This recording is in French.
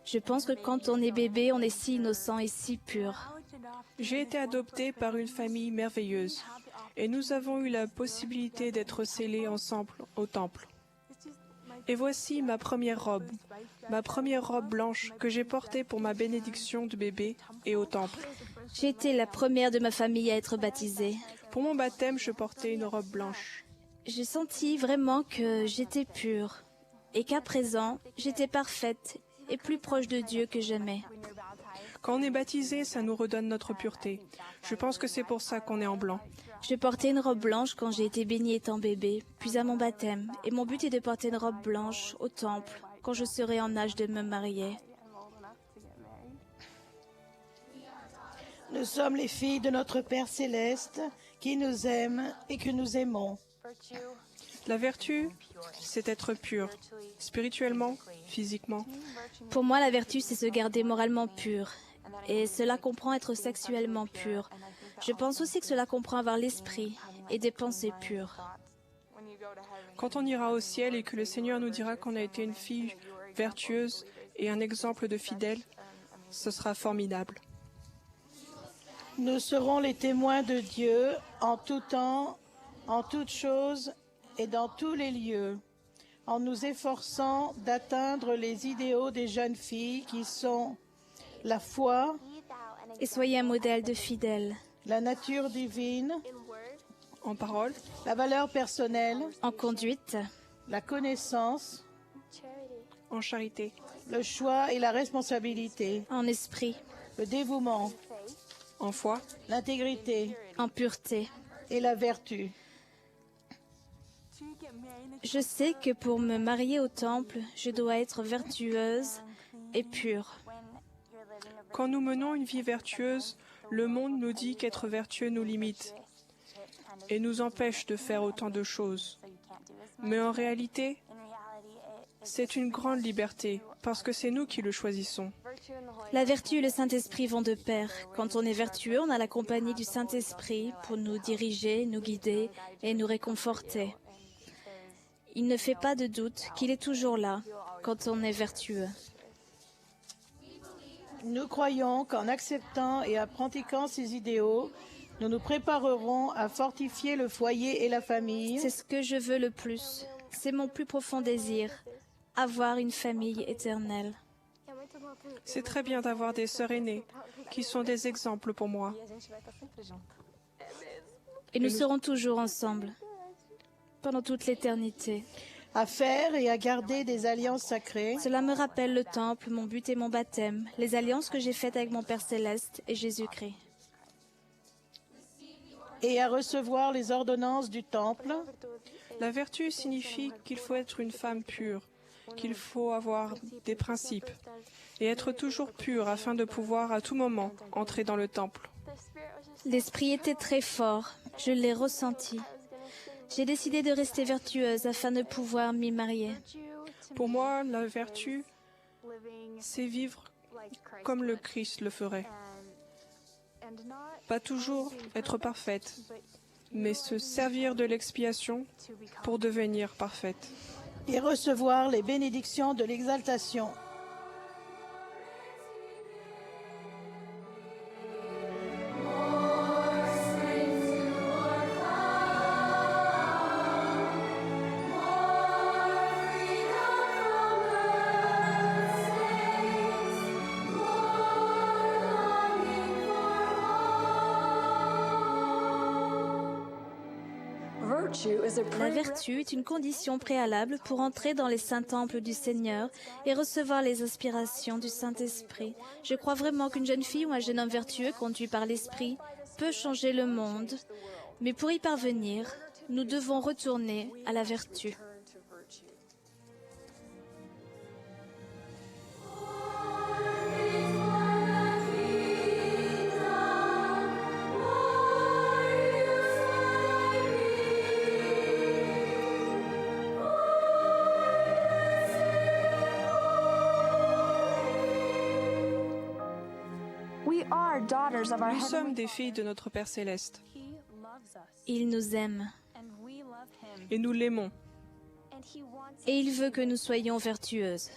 Je pense que quand on est bébé, on est si innocent et si pur. J'ai été adoptée par une famille merveilleuse et nous avons eu la possibilité d'être scellés ensemble au temple. Et voici ma première robe blanche que j'ai portée pour ma bénédiction de bébé et au temple. J'ai été la première de ma famille à être baptisée. Pour mon baptême, je portais une robe blanche. J'ai senti vraiment que j'étais pure et qu'à présent, j'étais parfaite et plus proche de Dieu que jamais. Quand on est baptisé, ça nous redonne notre pureté. Je pense que c'est pour ça qu'on est en blanc. Je portais une robe blanche quand j'ai été bénie étant bébé, puis à mon baptême. Et mon but est de porter une robe blanche au temple quand je serai en âge de me marier. Nous sommes les filles de notre Père Céleste qui nous aime et que nous aimons. La vertu, c'est être pur, spirituellement, physiquement. Pour moi, la vertu, c'est se garder moralement pur. Et cela comprend être sexuellement pur. Je pense aussi que cela comprend avoir l'esprit et des pensées pures. Quand on ira au ciel et que le Seigneur nous dira qu'on a été une fille vertueuse et un exemple de fidèle, ce sera formidable. Nous serons les témoins de Dieu en tout temps, en toutes choses et dans tous les lieux, en nous efforçant d'atteindre les idéaux des jeunes filles qui sont la foi, Et soyez un modèle de fidèle, la nature divine, En parole, la valeur personnelle, en conduite, la connaissance, en charité, le choix et la responsabilité, en esprit, le dévouement, en foi, l'intégrité en pureté. et la vertu. Je sais que pour me marier au temple, je dois être vertueuse et pure. Quand nous menons une vie vertueuse, le monde nous dit qu'être vertueux nous limite et nous empêche de faire autant de choses. Mais en réalité, c'est une grande liberté parce que c'est nous qui le choisissons. La vertu et le Saint-Esprit vont de pair. Quand on est vertueux, on a la compagnie du Saint-Esprit pour nous diriger, nous guider et nous réconforter. Il ne fait pas de doute qu'il est toujours là quand on est vertueux. Nous croyons qu'en acceptant et en pratiquant ces idéaux, nous nous préparerons à fortifier le foyer et la famille. C'est ce que je veux le plus. C'est mon plus profond désir, avoir une famille éternelle. C'est très bien d'avoir des sœurs aînées qui sont des exemples pour moi. Et nous serons toujours ensemble, pendant toute l'éternité. À faire et à garder des alliances sacrées, Cela me rappelle le temple, mon but et mon baptême, les alliances que j'ai faites avec mon Père Céleste et Jésus-Christ. et à recevoir les ordonnances du temple. La vertu signifie qu'il faut être une femme pure, qu'il faut avoir des principes et être toujours pur afin de pouvoir à tout moment entrer dans le temple. L'esprit était très fort, je l'ai ressenti. J'ai décidé de rester vertueuse afin de pouvoir m'y marier. Pour moi, la vertu, c'est vivre comme le Christ le ferait. Pas toujours être parfaite, mais se servir de l'expiation pour devenir parfaite. Et recevoir les bénédictions de l'exaltation. La vertu est une condition préalable pour entrer dans les saints temples du Seigneur et recevoir les aspirations du Saint-Esprit. Je crois vraiment qu'une jeune fille ou un jeune homme vertueux conduit par l'Esprit peut changer le monde. Mais pour y parvenir, nous devons retourner à la vertu. Nous sommes des filles de notre Père Céleste Il nous aime et nous l'aimons. et il veut que nous soyons vertueuses.